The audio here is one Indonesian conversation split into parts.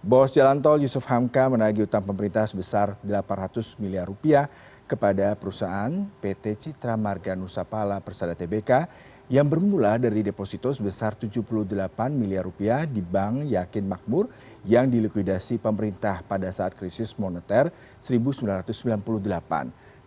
Bos Jalan Tol Yusuf Hamka menagih utang pemerintah sebesar 800 miliar rupiah kepada perusahaan PT Citra Marga Nusapala Persada Tbk yang bermula dari deposito sebesar 78 miliar rupiah di Bank Yakin Makmur yang dilikuidasi pemerintah pada saat krisis moneter 1998.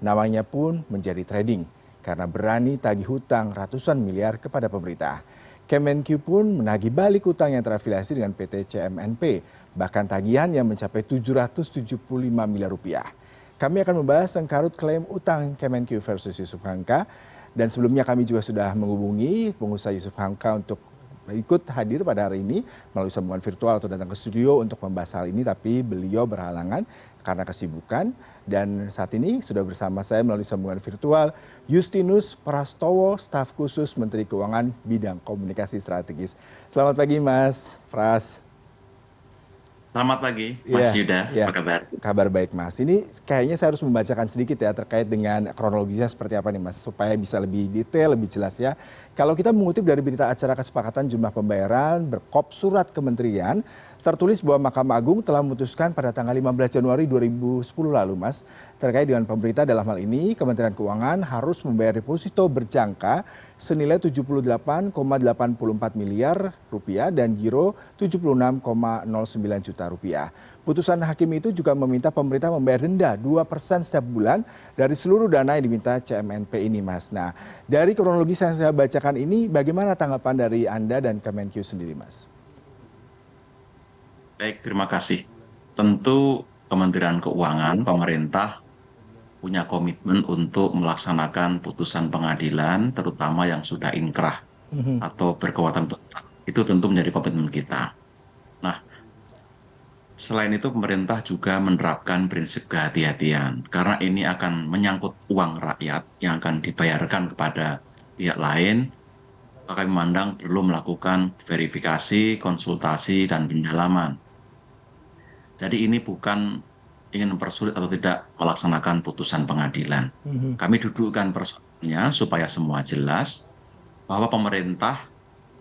Namanya pun menjadi trading karena berani tagih hutang ratusan miliar kepada pemerintah. Kemenq pun menagih balik utang yang terafiliasi dengan PT CMNP, bahkan tagihan yang mencapai 775 miliar rupiah. Kami akan membahas sengkarut klaim utang Kemenq versus Yusuf Hamka, dan sebelumnya kami juga sudah menghubungi pengusaha Yusuf Hamka untuk ikut hadir pada hari ini melalui sambungan virtual atau datang ke studio untuk membahas hal ini, tapi beliau berhalangan karena kesibukan. Dan saat ini sudah bersama saya melalui sambungan virtual Justinus Prastowo, staf khusus Menteri Keuangan bidang komunikasi strategis. Selamat pagi Mas Pras. Selamat pagi, Mas Yuda. Ya, apa kabar? Kabar baik Mas. Ini kayaknya saya harus membacakan sedikit ya terkait dengan kronologisnya seperti apa nih Mas, supaya bisa lebih detail, lebih jelas ya. Kalau kita mengutip dari berita acara kesepakatan jumlah pembayaran berkop surat kementerian, tertulis bahwa Mahkamah Agung telah memutuskan pada tanggal 15 Januari 2010 lalu Mas, terkait dengan pemerintah dalam hal ini Kementerian Keuangan harus membayar deposito berjangka senilai 78,84 miliar rupiah dan giro 76,09 juta rupiah. Putusan hakim itu juga meminta pemerintah membayar denda 2% setiap bulan dari seluruh dana yang diminta CMNP ini Mas. Nah, dari kronologis yang saya bacakan ini, bagaimana tanggapan dari Anda dan Kemenq sendiri Mas? Baik, terima kasih. Tentu Kementerian Keuangan, pemerintah punya komitmen untuk melaksanakan putusan pengadilan, terutama yang sudah inkrah atau berkekuatan tetap. Itu tentu menjadi komitmen kita. Nah, selain itu pemerintah juga menerapkan prinsip kehati-hatian, karena ini akan menyangkut uang rakyat yang akan dibayarkan kepada pihak lain. Kami memandang perlu melakukan verifikasi, konsultasi, dan pendalaman. Jadi ini bukan ingin mempersulit atau tidak melaksanakan putusan pengadilan. Kami dudukkan persoalannya supaya semua jelas bahwa pemerintah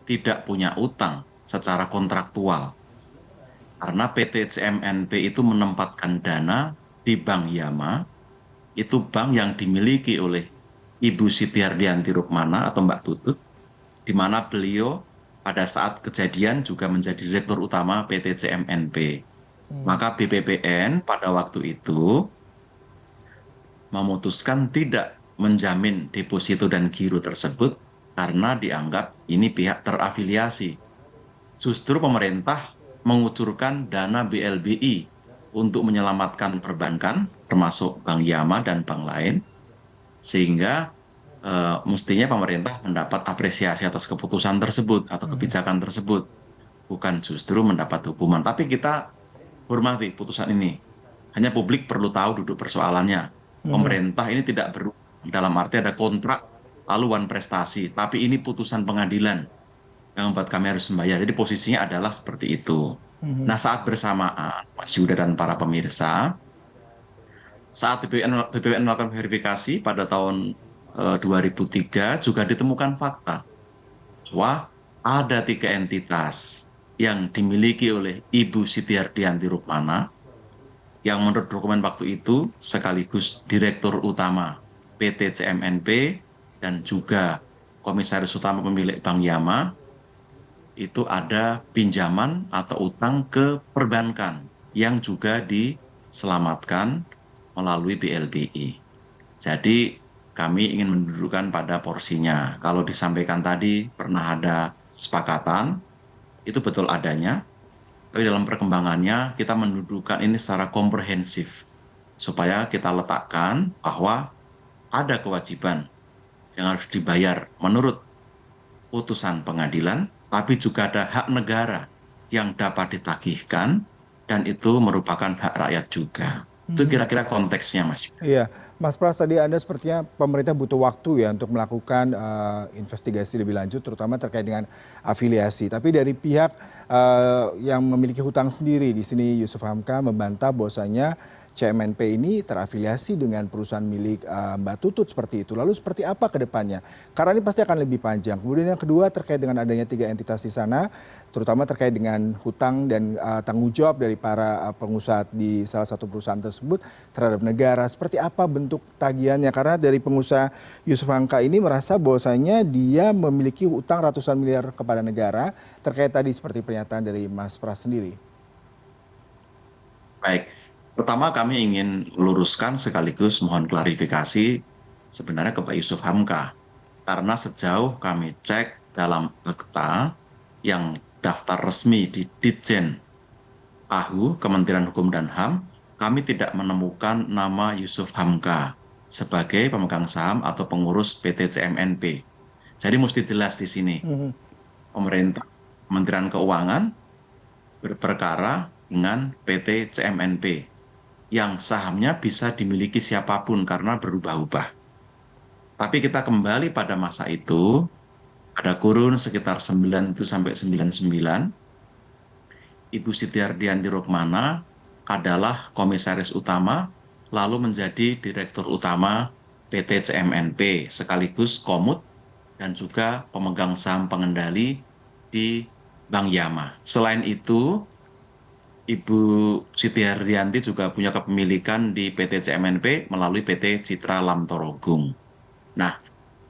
tidak punya utang secara kontraktual. Karena PT CMNP itu menempatkan dana di Bank Yama, itu bank yang dimiliki oleh Ibu Siti Hardianti Rukmana atau Mbak Tutut, di mana beliau pada saat kejadian juga menjadi direktur utama PT CMNP. Maka BPPN pada waktu itu memutuskan tidak menjamin deposito dan giro tersebut karena dianggap ini pihak terafiliasi. Justru pemerintah mengucurkan dana BLBI untuk menyelamatkan perbankan, termasuk Bank Yama dan bank lain, sehingga mestinya pemerintah mendapat apresiasi atas keputusan tersebut atau kebijakan tersebut, bukan justru mendapat hukuman. Tapi kita hormati putusan ini. Hanya publik perlu tahu duduk persoalannya. Pemerintah ini tidak berhutang, dalam arti ada kontrak lalu wan prestasi, tapi ini putusan pengadilan yang membuat kami harus membayar. Jadi posisinya adalah seperti itu. Nah, saat bersamaan Mas Yuda dan para pemirsa, saat BPPN melakukan verifikasi pada tahun 2003 juga ditemukan fakta bahwa ada 3 entitas yang dimiliki oleh Ibu Siti Hardianti Rukmana, yang menurut dokumen waktu itu sekaligus Direktur Utama PT CMNP dan juga Komisaris Utama pemilik Bank Yama, itu ada pinjaman atau utang ke perbankan yang juga diselamatkan melalui BLBI. Jadi kami ingin mendudukkan pada porsinya. Kalau disampaikan tadi pernah ada kesepakatan, itu betul adanya, tapi dalam perkembangannya kita mendudukkan ini secara komprehensif supaya kita letakkan bahwa ada kewajiban yang harus dibayar menurut putusan pengadilan, tapi juga ada hak negara yang dapat ditagihkan dan itu merupakan hak rakyat juga. Itu kira-kira konteksnya, Mas. Iya, Mas Pras, tadi Anda sepertinya pemerintah butuh waktu ya untuk melakukan investigasi lebih lanjut, terutama terkait dengan afiliasi. Tapi dari pihak yang memiliki hutang sendiri, di sini Yusuf Hamka membantah bahwasanya CMNP ini terafiliasi dengan perusahaan milik Mbak Tutut seperti itu. Lalu seperti apa ke depannya? Karena ini pasti akan lebih panjang. Kemudian yang kedua terkait dengan adanya 3 entitas di sana, terutama terkait dengan hutang dan tanggung jawab dari para pengusaha di salah satu perusahaan tersebut terhadap negara. Seperti apa bentuk tagihannya? Karena dari pengusaha Yusuf Hamka ini merasa bahwasanya dia memiliki utang ratusan miliar kepada negara terkait tadi seperti pernyataan dari Mas Pras sendiri. Baik, pertama kami ingin luruskan sekaligus mohon klarifikasi sebenarnya ke Pak Yusuf Hamka. Karena sejauh kami cek dalam akta yang daftar resmi di Ditjen AHU, Kementerian Hukum dan HAM, kami tidak menemukan nama Yusuf Hamka sebagai pemegang saham atau pengurus PT CMNP. Jadi mesti jelas di sini, pemerintah, Kementerian Keuangan berperkara dengan PT CMNP yang sahamnya bisa dimiliki siapapun karena berubah-ubah. Tapi kita kembali pada masa itu, ada kurun sekitar 97 sampai 99, Ibu Siti Hardianti Rukmana adalah komisaris utama, lalu menjadi direktur utama PT CMNP, sekaligus komut dan juga pemegang saham pengendali di Bank Yama. Selain itu, Ibu Siti Hardianti juga punya kepemilikan di PT CMNP melalui PT Citra Lamtorogung. Nah,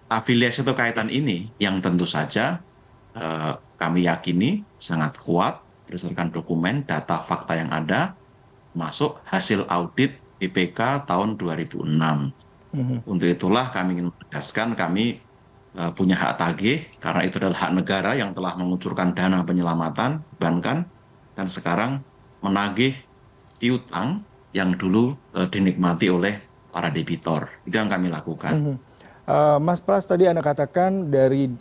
afiliasi atau kaitan ini yang tentu saja kami yakini sangat kuat berdasarkan dokumen, data, fakta yang ada, masuk hasil audit BPK tahun 2006. Untuk itulah kami ingin menegaskan kami punya hak tagih karena itu adalah hak negara yang telah mengucurkan dana penyelamatan perbankan dan sekarang menagih piutang yang dulu dinikmati oleh para debitor. Itu yang kami lakukan. Mas Pras tadi Anda katakan dari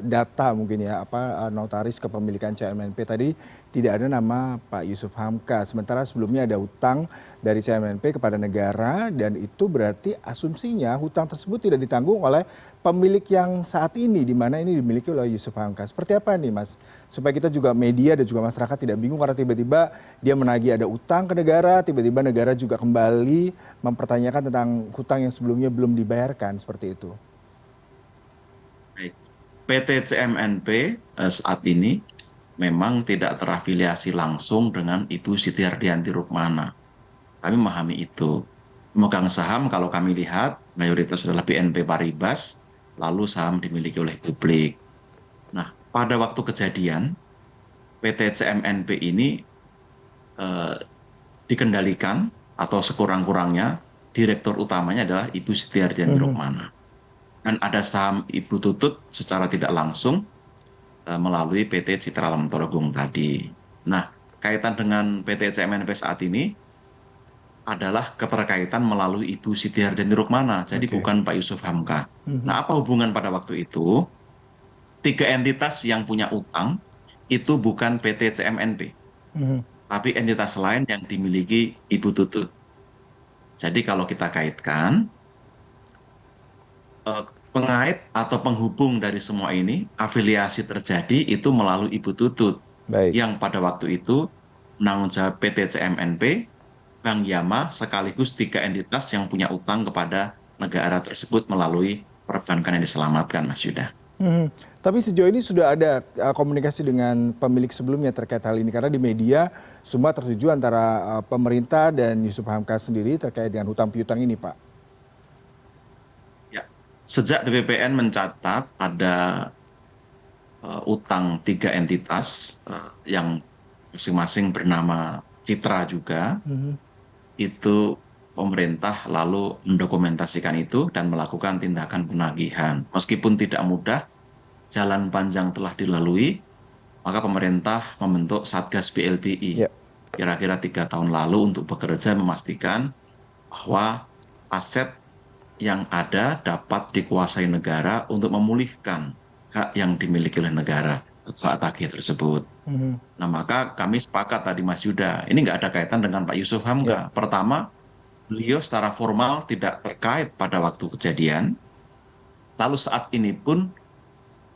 data mungkin ya notaris kepemilikan CMNP tadi tidak ada nama Pak Yusuf Hamka. Sementara sebelumnya ada hutang dari CMNP kepada negara dan itu berarti asumsinya hutang tersebut tidak ditanggung oleh pemilik yang saat ini di mana ini dimiliki oleh Yusuf Hamka. Seperti apa nih Mas? Supaya kita juga media dan juga masyarakat tidak bingung karena tiba-tiba dia menagih ada utang ke negara, tiba-tiba negara juga kembali mempertanyakan tentang hutang yang sebelumnya belum dibayarkan seperti itu. Baik. PT CMNP saat ini memang tidak terafiliasi langsung dengan Ibu Siti Hardianti Rukmana. Kami memahami itu. Pemegang saham kalau kami lihat mayoritas adalah BNP Paribas, lalu saham dimiliki oleh publik. Nah, pada waktu kejadian, PT CMNP ini dikendalikan atau sekurang-kurangnya direktur utamanya adalah Ibu Siti Hardianti Rukmana. Dan ada saham Ibu Tutut secara tidak langsung melalui PT Citra Lamtorogung tadi. Nah, kaitan dengan PT CMNP saat ini adalah keterkaitan melalui Ibu Siti Hardianti Rukmana, jadi bukan Pak Yusuf Hamka. Nah, apa hubungan pada waktu itu? 3 entitas yang punya utang itu bukan PT CMNP, tapi entitas lain yang dimiliki Ibu Tutut. Jadi kalau kita kaitkan, pengait atau penghubung dari semua ini, afiliasi terjadi itu melalui Ibu Tutut. Yang pada waktu itu menanggung jawab PT CMNP, Bank Yama, sekaligus 3 entitas yang punya utang kepada negara tersebut melalui perbankan yang diselamatkan, Mas Yuda. Tapi sejauh ini sudah ada komunikasi dengan pemilik sebelumnya terkait hal ini karena di media semua tertuju antara pemerintah dan Yusuf Hamka sendiri terkait dengan hutang piutang ini, Pak. Ya, sejak BPPN mencatat ada utang 3 entitas yang masing-masing bernama Citra juga, itu pemerintah lalu mendokumentasikan itu dan melakukan tindakan penagihan. Meskipun tidak mudah, jalan panjang telah dilalui, maka pemerintah membentuk Satgas BLBI kira-kira 3 tahun lalu untuk bekerja memastikan bahwa aset yang ada dapat dikuasai negara untuk memulihkan hak yang dimiliki oleh negara atau hak tagih tersebut. Nah, maka kami sepakat tadi Mas Yuda, ini nggak ada kaitan dengan Pak Yusuf Hamka. Pertama, beliau secara formal tidak terkait pada waktu kejadian. Lalu saat ini pun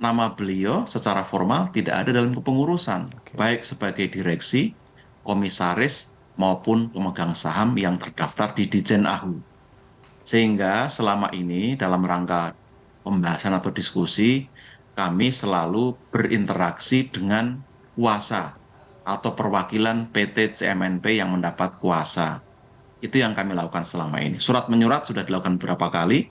nama beliau secara formal tidak ada dalam kepengurusan, baik sebagai direksi, komisaris, maupun pemegang saham yang terdaftar di Ditjen AHU. Sehingga selama ini dalam rangka pembahasan atau diskusi, kami selalu berinteraksi dengan kuasa atau perwakilan PT CMNP yang mendapat kuasa. Itu yang kami lakukan selama ini. Surat menyurat sudah dilakukan beberapa kali,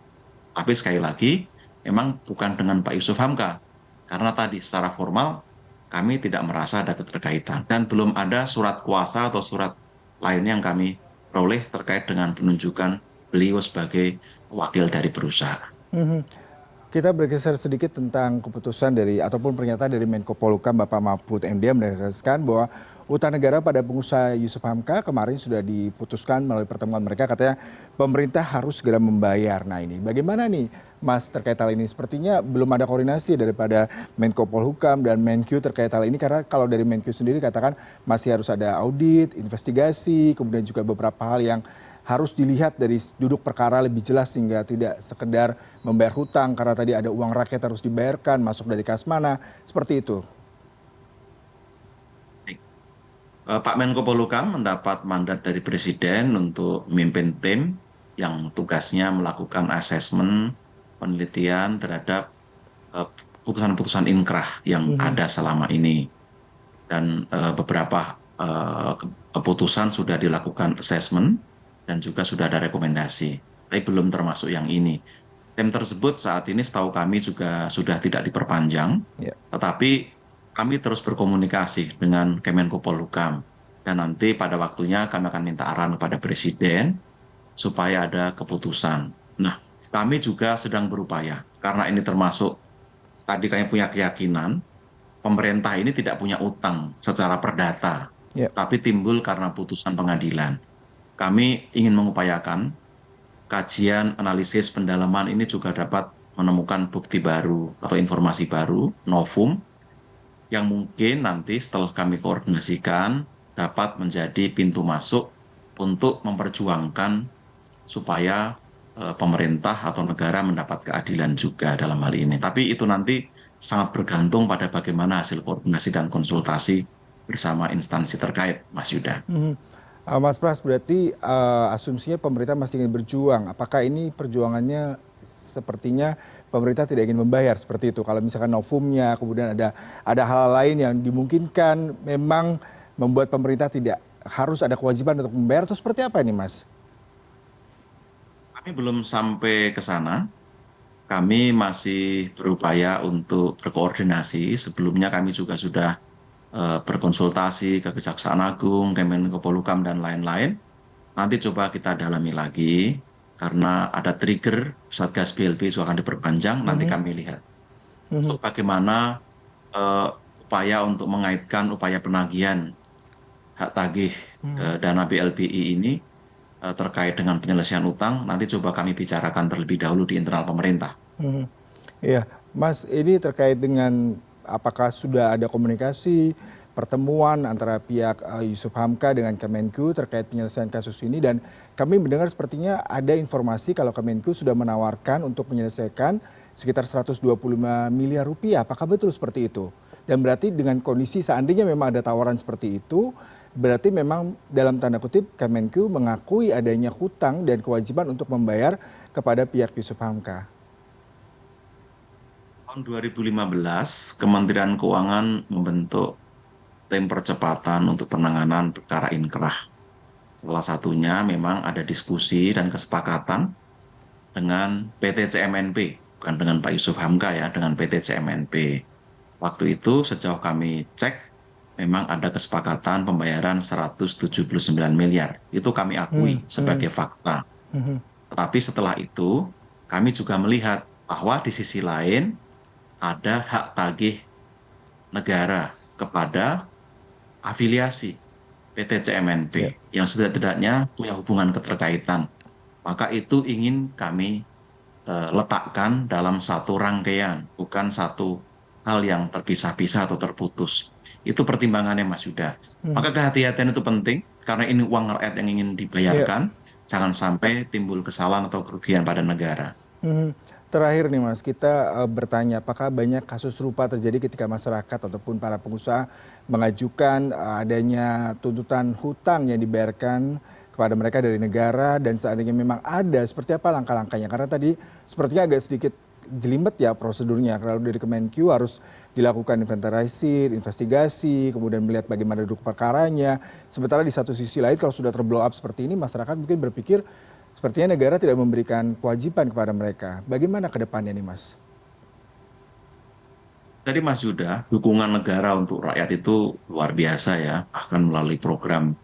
tapi sekali lagi, memang bukan dengan Pak Yusuf Hamka. Karena tadi secara formal, kami tidak merasa ada keterkaitan. Dan belum ada surat kuasa atau surat lainnya yang kami peroleh terkait dengan penunjukan beliau sebagai wakil dari perusahaan. Mhm. Kita bergeser sedikit tentang keputusan dari ataupun pernyataan dari Menko Polhukam Bapak Mahfud MD yang menegaskan bahwa utang negara pada pengusaha Yusuf Hamka kemarin sudah diputuskan melalui pertemuan mereka, katanya pemerintah harus segera membayar. Nah ini bagaimana nih Mas terkait hal ini? Sepertinya belum ada koordinasi daripada Menko Polhukam dan Menkyu terkait hal ini, karena kalau dari Menkyu sendiri katakan masih harus ada audit, investigasi, kemudian juga beberapa hal yang harus dilihat dari duduk perkara lebih jelas sehingga tidak sekedar membayar hutang karena tadi ada uang rakyat harus dibayarkan masuk dari kas mana, seperti itu. Pak Menko Polhukam mendapat mandat dari Presiden untuk memimpin tim yang tugasnya melakukan asesmen penelitian terhadap putusan-putusan inkrah yang Mhm. ada selama ini. Dan beberapa keputusan sudah dilakukan asesmen dan juga sudah ada rekomendasi. Tapi belum termasuk yang ini. Tim tersebut saat ini setahu kami juga sudah tidak diperpanjang, Ya. tetapi kami terus berkomunikasi dengan Kemenko Polhukam. Dan nanti pada waktunya kami akan minta arahan kepada Presiden supaya ada keputusan. Nah, kami juga sedang berupaya, karena ini termasuk, tadi kami punya keyakinan, pemerintah ini tidak punya utang secara perdata, Ya. tapi timbul karena putusan pengadilan. Kami ingin mengupayakan kajian, analisis, pendalaman ini juga dapat menemukan bukti baru atau informasi baru, novum, yang mungkin nanti setelah kami koordinasikan dapat menjadi pintu masuk untuk memperjuangkan supaya pemerintah atau negara mendapat keadilan juga dalam hal ini. Tapi itu nanti sangat bergantung pada bagaimana hasil koordinasi dan konsultasi bersama instansi terkait, Mas Yuda. Mhm. Mas Pras, berarti asumsinya pemerintah masih ingin berjuang. Apakah ini perjuangannya sepertinya pemerintah tidak ingin membayar seperti itu? Kalau misalkan novumnya, kemudian ada hal lain yang dimungkinkan memang membuat pemerintah tidak harus ada kewajiban untuk membayar, atau seperti apa ini, Mas? Kami belum sampai ke sana. Kami masih berupaya untuk berkoordinasi. Sebelumnya kami juga sudah berkonsultasi ke Kejaksaan Agung, Kemenko Polhukam, dan lain-lain. Nanti coba kita dalami lagi, karena ada trigger Satgas BLP itu akan diperpanjang, nanti Mhm. kami lihat. Mhm. So, bagaimana eh, upaya untuk mengaitkan upaya penagihan hak tagih Mhm. dana BLBI ini terkait dengan penyelesaian utang, nanti coba kami bicarakan terlebih dahulu di internal pemerintah. Mhm. Iya, Mas, ini terkait dengan apakah sudah ada komunikasi, pertemuan antara pihak Yusuf Hamka dengan Kemenku terkait penyelesaian kasus ini, dan kami mendengar sepertinya ada informasi kalau Kemenku sudah menawarkan untuk menyelesaikan sekitar 125 miliar rupiah. Apakah betul seperti itu? Dan berarti dengan kondisi seandainya memang ada tawaran seperti itu, berarti memang dalam tanda kutip Kemenku mengakui adanya hutang dan kewajiban untuk membayar kepada pihak Yusuf Hamka. Tahun 2015, Kementerian Keuangan membentuk tim percepatan untuk penanganan perkara inkrah. Salah satunya memang ada diskusi dan kesepakatan dengan PT CMNP, bukan dengan Pak Yusuf Hamka ya, dengan PT CMNP. Waktu itu sejauh kami cek, memang ada kesepakatan pembayaran 179 miliar. Itu kami Hmm, akui hmm, sebagai fakta. hmm, Tetapi setelah itu, kami juga melihat bahwa di sisi lain ada hak tagih negara kepada afiliasi PT CMNP ya. yang setidak-tidaknya punya hubungan keterkaitan. Maka itu ingin kami letakkan dalam satu rangkaian, bukan satu hal yang terpisah-pisah atau terputus. Itu pertimbangannya, Mas Yuda. Hmm, Maka kehati-hatian itu penting, karena ini uang rakyat yang ingin ya. dibayarkan, jangan sampai timbul kesalahan atau kerugian pada negara. Hmm. Terakhir nih Mas, kita bertanya apakah banyak kasus serupa terjadi ketika masyarakat ataupun para pengusaha mengajukan adanya tuntutan hutang yang dibayarkan kepada mereka dari negara dan seandainya memang ada, seperti apa langkah-langkahnya? Karena tadi sepertinya agak sedikit jelimet ya prosedurnya. Kalau dari Kemenq harus dilakukan inventarisir, investigasi, kemudian melihat bagaimana duduk perkaranya. Sementara di satu sisi lain kalau sudah terblow up seperti ini, masyarakat mungkin berpikir sepertinya negara tidak memberikan kewajiban kepada mereka. Bagaimana ke depannya nih Mas? Jadi Mas Yuda, dukungan negara untuk rakyat itu luar biasa ya. Bahkan melalui program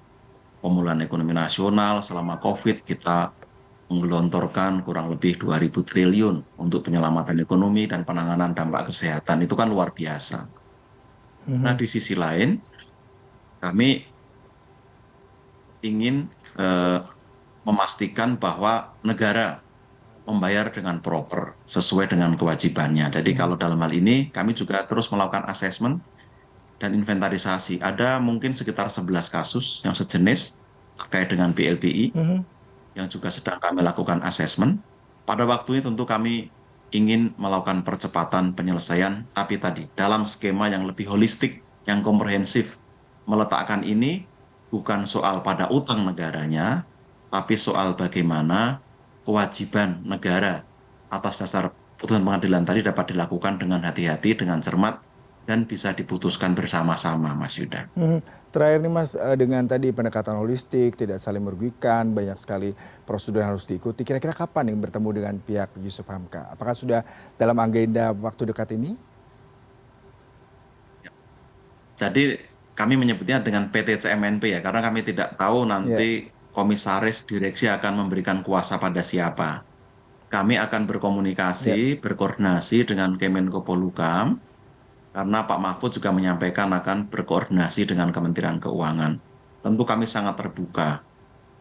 pemulihan ekonomi nasional selama COVID kita menggelontorkan kurang lebih 2.000 triliun untuk penyelamatan ekonomi dan penanganan dampak kesehatan. Itu kan luar biasa. Nah, Mhm. di sisi lain, kami ingin memastikan bahwa negara membayar dengan proper, sesuai dengan kewajibannya. Jadi kalau dalam hal ini, kami juga terus melakukan asesmen dan inventarisasi. Ada mungkin sekitar 11 kasus yang sejenis terkait dengan BLBI Mhm. yang juga sedang kami lakukan asesmen. Pada waktu ini tentu kami ingin melakukan percepatan penyelesaian, tapi tadi dalam skema yang lebih holistik, yang komprehensif. Meletakkan ini bukan soal pada utang negaranya, tapi soal bagaimana kewajiban negara atas dasar putusan pengadilan tadi dapat dilakukan dengan hati-hati, dengan cermat, dan bisa diputuskan bersama-sama, Mas Yuda. Mhm. Terakhir nih Mas, dengan tadi pendekatan holistik, tidak saling merugikan, banyak sekali prosedur yang harus diikuti. Kira-kira kapan nih bertemu dengan pihak Yusuf Hamka? Apakah sudah dalam agenda waktu dekat ini? Jadi kami menyebutnya dengan PT CMNP ya, karena kami tidak tahu Ya. nanti komisaris direksi akan memberikan kuasa pada siapa. Kami akan Ya. berkomunikasi, berkoordinasi dengan Kemenko Polhukam, karena Pak Mahfud juga menyampaikan akan berkoordinasi dengan Kementerian Keuangan. Tentu kami sangat terbuka,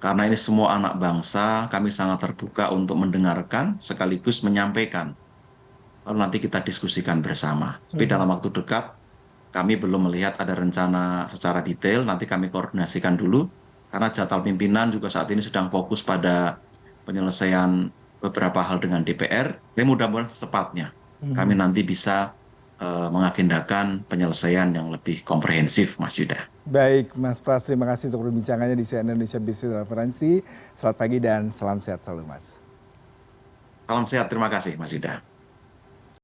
karena ini semua anak bangsa, kami sangat terbuka untuk mendengarkan sekaligus menyampaikan. Lalu nanti kita diskusikan bersama. Tapi dalam Mhm. waktu dekat, kami belum melihat ada rencana secara detail, nanti kami koordinasikan dulu, karena jadwal pimpinan juga saat ini sedang fokus pada penyelesaian beberapa hal dengan DPR, tapi mudah-mudahan secepatnya kami Mhm. nanti bisa mengagendakan penyelesaian yang lebih komprehensif, Mas Yuda. Baik Mas Pras, terima kasih untuk perbincangannya di CNN Indonesia Business Referensi. Selamat pagi dan salam sehat selalu Mas. Salam sehat, terima kasih Mas Yuda.